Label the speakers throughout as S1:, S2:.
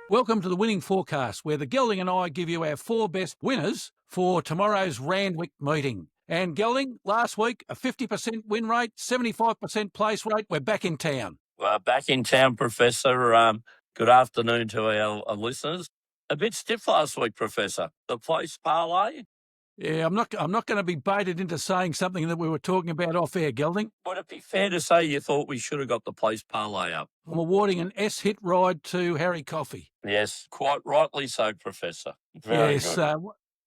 S1: Welcome to the Winning Forecast, where the Gelding and I give you our 4 best winners for tomorrow's Randwick meeting. And Gelding, last week, a 50% win rate, 75% place rate. We're back in town.
S2: Well, back in town, Professor. Good afternoon to our listeners. A bit stiff last week, Professor. The place parlay.
S1: Yeah, I'm not going to be baited into saying something that we were talking about off air, Gelding.
S2: Would it be fair to say you thought we should have got the place parlay up?
S1: I'm awarding an S-hit ride to Harry Coffey.
S2: Yes, quite rightly so, Professor. Very good.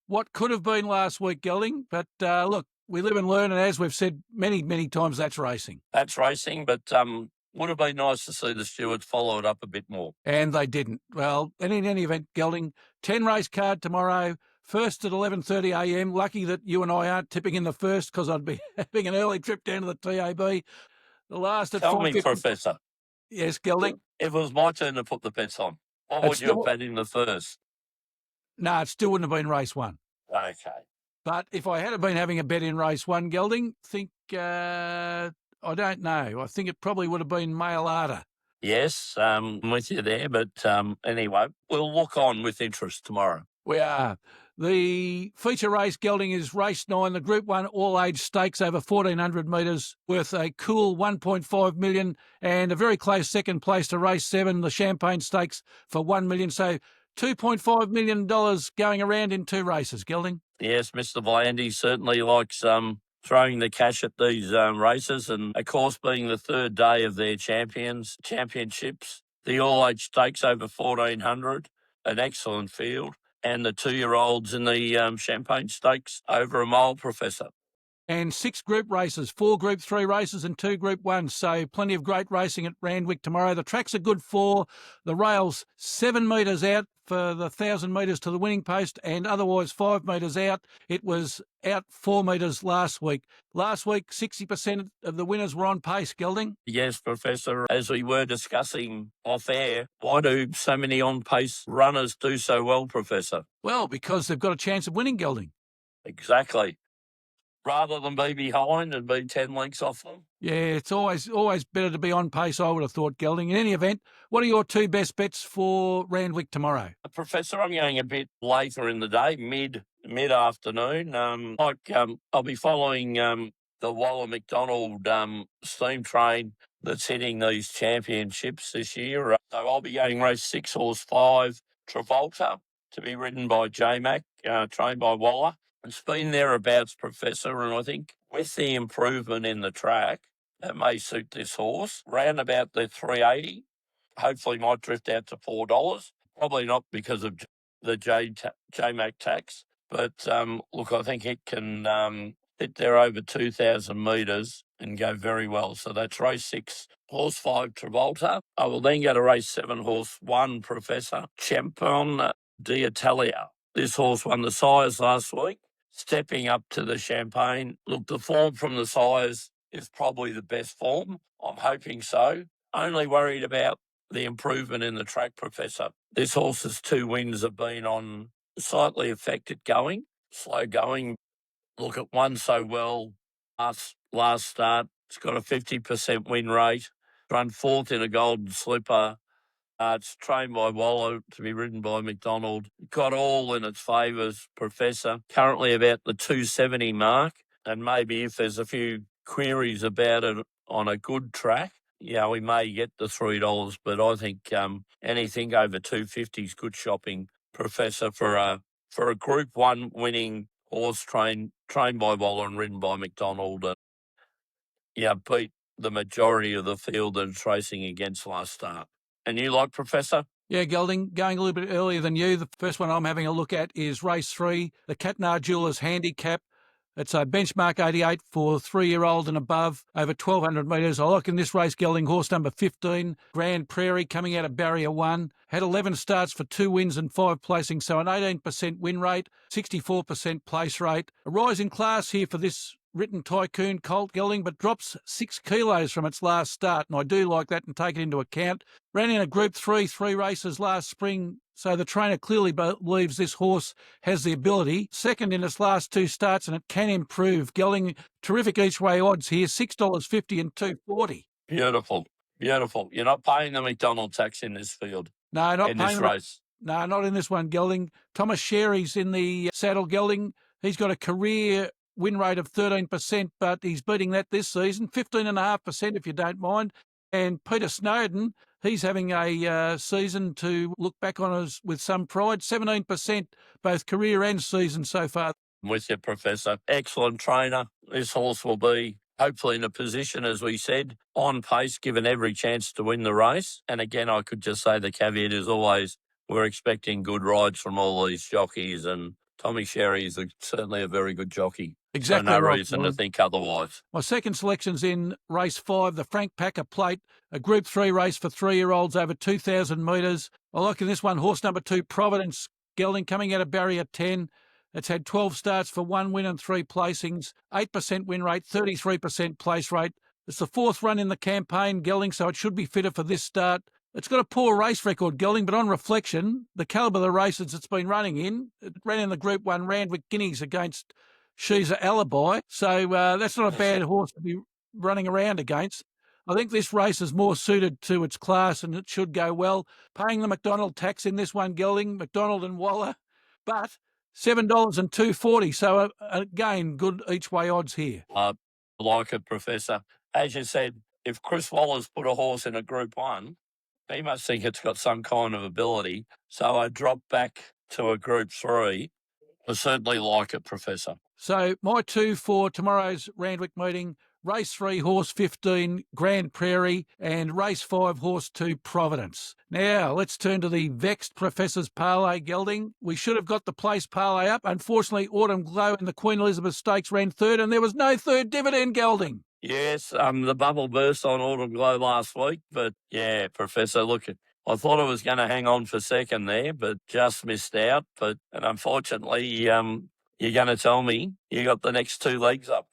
S1: What could have been last week, Gelding, but look, we live and learn, and as we've said many, many times, that's racing.
S2: That's racing, but would have been nice to see the stewards follow it up a bit more.
S1: And they didn't. Well, and in any event, Gelding, 10 race card tomorrow, first at 11:30 a.m. Lucky that you and I aren't tipping in the first because I'd be having an early trip down to the TAB. The last at 5:50.
S2: Tell me, Professor.
S1: Yes, Gelding.
S2: If it was my turn to put the bets on, what would you have bet in the first?
S1: No, it still wouldn't have been race one.
S2: Okay.
S1: But if I had been having a bet in race one, Gelding, I don't know. I think it probably would have been Mailata.
S2: Yes, I'm with you there. But anyway, we'll look on with interest tomorrow.
S1: We are. The feature race, Gelding, is race 9, the Group 1 all-age stakes over 1,400 metres worth a cool $1.5 million, and a very close second place to race 7, the Champagne Stakes, for $1 million. So $2.5 million going around in 2 races, Gelding.
S2: Yes, Mr. Blandy certainly likes throwing the cash at these races, and of course being the third day of their championships, the all-age stakes over 1,400, an excellent field, and the 2-year-olds in the Champagne Stakes over a mile, Professor.
S1: And 6 group races, 4 Group 3 races and 2 Group 1. So plenty of great racing at Randwick tomorrow. The tracks are good for the rails 7 metres out for the 1,000 metres to the winning post, and otherwise 5 metres out. It was out 4 metres last week. Last week, 60% of the winners were on pace, Gelding.
S2: Yes, Professor. As we were discussing off air, why do so many on-pace runners do so well, Professor?
S1: Well, because they've got a chance of winning, Gelding.
S2: Exactly. Rather than be behind and be 10 lengths off them.
S1: Yeah, it's always better to be on pace, I would have thought, Gelding. In any event, what are your 2 best bets for Randwick tomorrow?
S2: Professor, I'm going a bit later in the day, mid-afternoon. I'll be following the Waller McDonald steam train that's hitting these championships this year. So I'll be going race 6, horse 5, Travolta, to be ridden by J-Mac, trained by Waller. It's been thereabouts, Professor, and I think with the improvement in the track, that may suit this horse. Round about the 380, hopefully might drift out to $4. Probably not because of the J-Mac tax, but look, I think it can hit there over 2,000 metres and go very well. So that's race 6, horse 5, Travolta. I will then go to race 7, horse 1, Professor, Champion d'Italia. This horse won the sires last week, stepping up to the Champagne. Look, the form from the sires is probably the best form. I'm hoping so. Only worried about the improvement in the track, Professor. This horse's 2 wins have been on slightly affected going, slow going. Look, it won so well last start. It's got a 50% win rate. Run 4th in a Golden Slipper. It's trained by Waller to be ridden by McDonald. Got all in its favours, Professor. Currently about the 270 mark, and maybe if there's a few queries about it on a good track, we may get the $3, but I think anything over 250 is good shopping, Professor, for a Group 1 winning horse trained by Waller and ridden by McDonald. Beat the majority of the field that it's racing against last start. And you like, Professor?
S1: Yeah, Gelding, going a little bit earlier than you. The first one I'm having a look at is race 3, the Catnar Jewelers Handicap. It's a benchmark 88 for 3-year-old and above, over 1,200 metres. I like in this race, Gelding, horse number 15, Grand Prairie, coming out of Barrier 1. Had 11 starts for 2 wins and 5 placings, so an 18% win rate, 64% place rate. A rise in class here for this written Tycoon colt, Gelding, but drops 6 kilos from its last start, and I do like that and take it into account. Ran in a Group 3 races last spring, so the trainer clearly believes this horse has the ability. Second in its last 2 starts, and it can improve. Gelding, terrific each way odds here, $6.50 and $2.40.
S2: Beautiful. Beautiful. You're not paying the McDonald tax in this field,
S1: No, not
S2: in this
S1: paying.
S2: race.
S1: No, not in this one, Gelding. Thomas Sherry's in the saddle, Gelding. He's got a career win rate of 13%, but he's beating that this season, 15.5% if you don't mind. And Peter Snowden, he's having a season to look back on as with some pride, 17%, both career and season so far.
S2: I'm with you, Professor. Excellent trainer. This horse will be hopefully in a position, as we said, on pace, given every chance to win the race. And again, I could just say the caveat is always we're expecting good rides from all these jockeys, and Tommy Sherry is certainly a very good jockey.
S1: Exactly
S2: So no
S1: right,
S2: reason to think otherwise.
S1: My second selection's in race 5, the Frank Packer Plate, a Group 3 race for 3-year-olds over 2,000 metres. I like in this one horse number 2, Providence Gelding, coming out of barrier 10. It's had 12 starts for 1 win and 3 placings, 8% win rate, 33% place rate. It's the 4th run in the campaign, Gelding, so it should be fitter for this start. It's got a poor race record, Gelding, but on reflection, the calibre of the races it's been running in, it ran in the Group 1 Randwick Guineas against She's an Alibi, so that's not a bad horse to be running around against. I think this race is more suited to its class and it should go well. Paying the McDonald tax in this one, Gelding, McDonald and Waller, but $7.240. So again, good each way odds here.
S2: I like it, Professor. As you said, if Chris Waller's put a horse in a Group 1, he must think it's got some kind of ability. So I dropped back to a Group 3. I certainly like it, Professor.
S1: So my 2 for tomorrow's Randwick meeting, race 3, horse 15, Grand Prairie, and race 5, horse 2, Providence. Now, let's turn to the vexed Professor's parlay, Gelding. We should have got the place parlay up. Unfortunately, Autumn Glow in the Queen Elizabeth Stakes ran third, and there was no third dividend, Gelding.
S2: Yes, the bubble burst on Autumn Glow last week, but yeah, Professor, look, I thought I was going to hang on for second there, but just missed out. And unfortunately, you're going to tell me you got the next 2 legs up.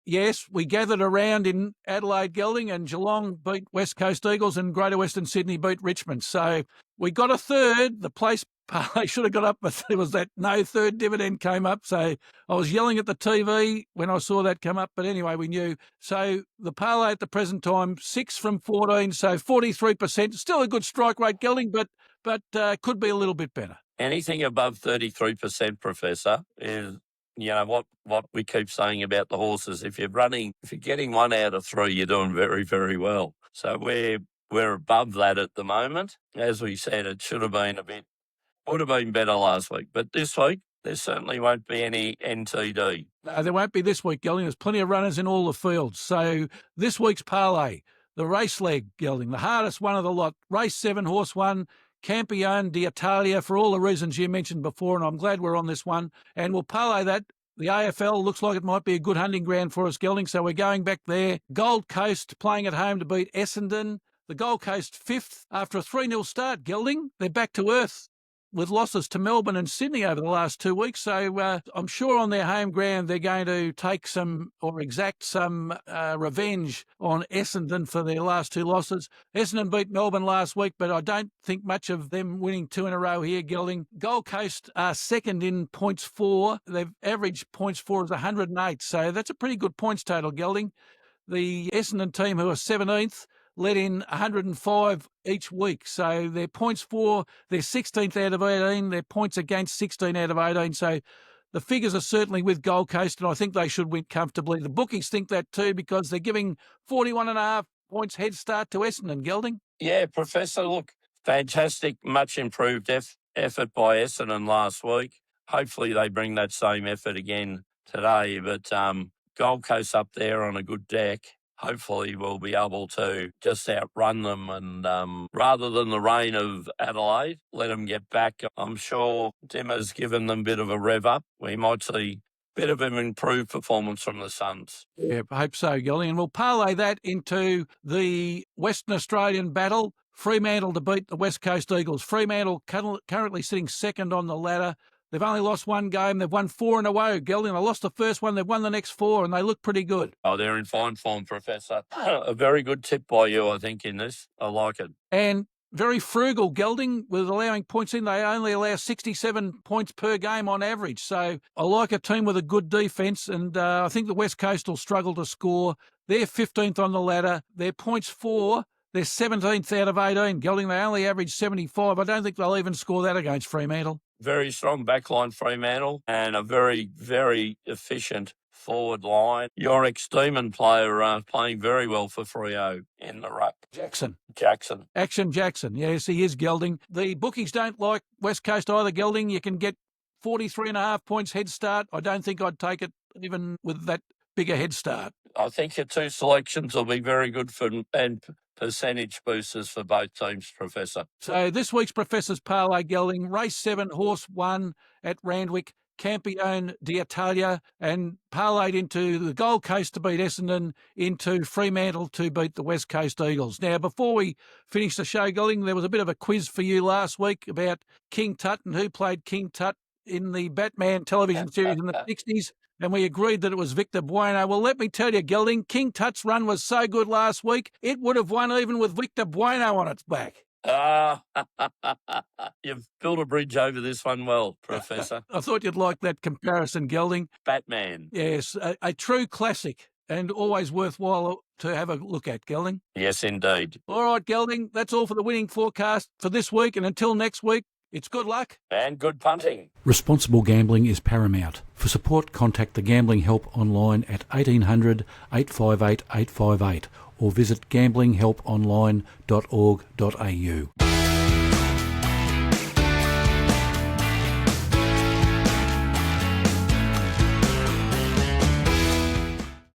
S1: Yes, we gathered around in Adelaide, Gelding, and Geelong beat West Coast Eagles and Greater Western Sydney beat Richmond. So we got a third. The place parlay should have got up, but there was that no third dividend came up. So I was yelling at the TV when I saw that come up. But anyway, we knew. So the parlay at the present time, 6 from 14, so 43%. Still a good strike rate, Gelding, but could be a little bit better.
S2: Anything above 33%, Professor, is what we keep saying about the horses. If you're getting 1 out of 3, you're doing very, very well. So we're above that at the moment. As we said, it would have been better last week. But this week, there certainly won't be any NTD.
S1: No, there won't be this week, Gelding. There's plenty of runners in all the fields. So this week's parlay, the race leg, Gelding, the hardest one of the lot. Race 7, horse 1, Campione d'Italia, for all the reasons you mentioned before, and I'm glad we're on this one. And we'll parlay that. The AFL looks like it might be a good hunting ground for us, Gelding, so we're going back there. Gold Coast playing at home to beat Essendon. The Gold Coast 5th after a 3-0 start, Gelding. They're back to earth with losses to Melbourne and Sydney over the last 2 weeks. So I'm sure on their home ground they're going to take some or exact some revenge on Essendon for their last 2 losses. Essendon beat Melbourne last week, but I don't think much of them winning 2 in a row here, Gelding. Gold Coast are second in points for. They've averaged points for is 108, so that's a pretty good points total, Gelding. The Essendon team, who are 17th, let in 105 each week. So their points for, they're 16th out of 18, their points against 16 out of 18. So the figures are certainly with Gold Coast, and I think they should win comfortably. The bookies think that too because they're giving 41.5 points head start to Essendon, Gelding.
S2: Yeah, Professor, look, fantastic, much improved effort by Essendon last week. Hopefully they bring that same effort again today, but Gold Coast up there on a good deck. Hopefully we'll be able to just outrun them and rather than the rain of Adelaide, let them get back. I'm sure Dimmer's given them a bit of a rev up. We might see a bit of an improved performance from the Suns.
S1: Yeah, I hope so, Gelding. And we'll parlay that into the Western Australian battle. Fremantle to beat the West Coast Eagles. Fremantle currently sitting second on the ladder. They've only lost 1 game. They've won 4 in a row, Gelding. They lost the first one. They've won the next 4, and they look pretty good.
S2: Oh, they're in fine form, Professor. A very good tip by you, I think, in this. I like it.
S1: And very frugal, Gelding, with allowing points in. They only allow 67 points per game on average. So I like a team with a good defence, and I think the West Coast will struggle to score. They're 15th on the ladder. Their points for, They're 17th out of 18. Gelding, they only average 75. I don't think they'll even score that against Fremantle.
S2: Very strong backline Fremantle and a very, very efficient forward line. Your ex-Demon player playing very well for Freo in the ruck.
S1: Jackson.
S2: Action
S1: Jackson. Yes, he is, Gelding. The bookies don't like West Coast either, Gelding. You can get 43.5 points head start. I don't think I'd take it even with that bigger head start.
S2: I think your two selections will be very good for and percentage boosters for both teams, Professor.
S1: So this week's Professor's Parlay, Gelding, race 7, horse 1 at Randwick, Campione d'Italia, and parlayed into the Gold Coast to beat Essendon, into Fremantle to beat the West Coast Eagles. Now, before we finish the show, Gelding, there was a bit of a quiz for you last week about King Tut and who played King Tut in the Batman television series in the 60s. And we agreed that it was Victor Bueno. Well, let me tell you, Gelding, King Tut's run was so good last week, it would have won even with Victor Bueno on its back.
S2: You've built a bridge over this one well, Professor.
S1: I thought you'd like that comparison, Gelding.
S2: Batman.
S1: Yes, a true classic and always worthwhile to have a look at, Gelding.
S2: Yes, indeed.
S1: All right, Gelding, that's all for the winning forecast for this week. And until next week, it's good luck.
S2: And good punting.
S1: Responsible gambling is paramount. For support, contact the Gambling Help online at 1800 858 858 or visit gamblinghelponline.org.au.